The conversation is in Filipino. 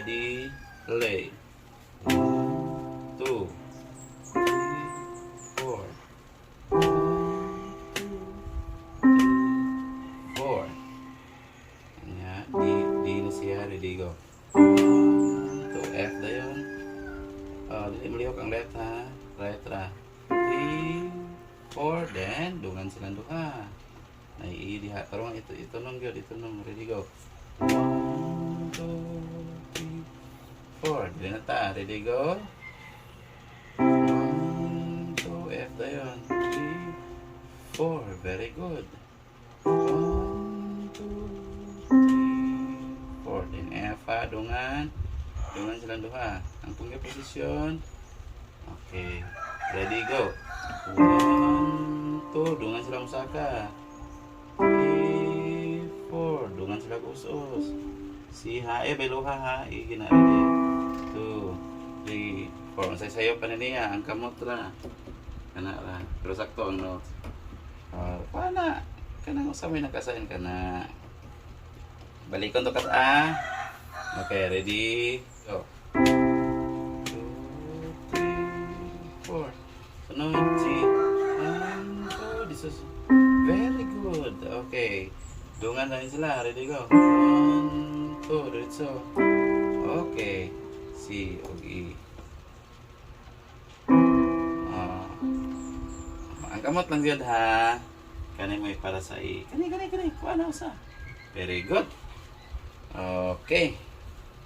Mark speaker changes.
Speaker 1: Ready, play. 1, 2, 3, 4. 1, 2, 3, 4. Ayan, D na siya. Ready, go. 1, 2, F na yun. Dili malihok ang left ha. Right ra. 3, 4, then dungan silang duha. Nai diha. Tarong ito nung gyud, ito nung. Ready, go. 1, 2, 3, 4. Dili na ta. Ready, go. 1, 2, F na yun. 3, 4. Very good. 1, 2, 3, 4. Then F ha. Dungan silang duha. Ang punggay posisyon. Okay. Ready, go. 1, 2. Dungan silang usaka. 3, 4. Dungan silang usos. Si hae, beluha ha. Igina. Ready. 2, 3, 4. Masay sayo pa na niya. Ang kamot ra. Kana ra. Pero sakto ang notes. Paana? Kanang usamay nakasain ka na. Balikon to kata. Okay, ready. Go. 2, 3, 4. Sunod si 1, 2. This is very good. Okay. Dungan na rin sila. Ready, go. 1, 2. Diretso. Okay. C o E. Ang kamot lang yun ha. Kanay may para sa I. Kanay. Kuha na usa. Very good. Okay.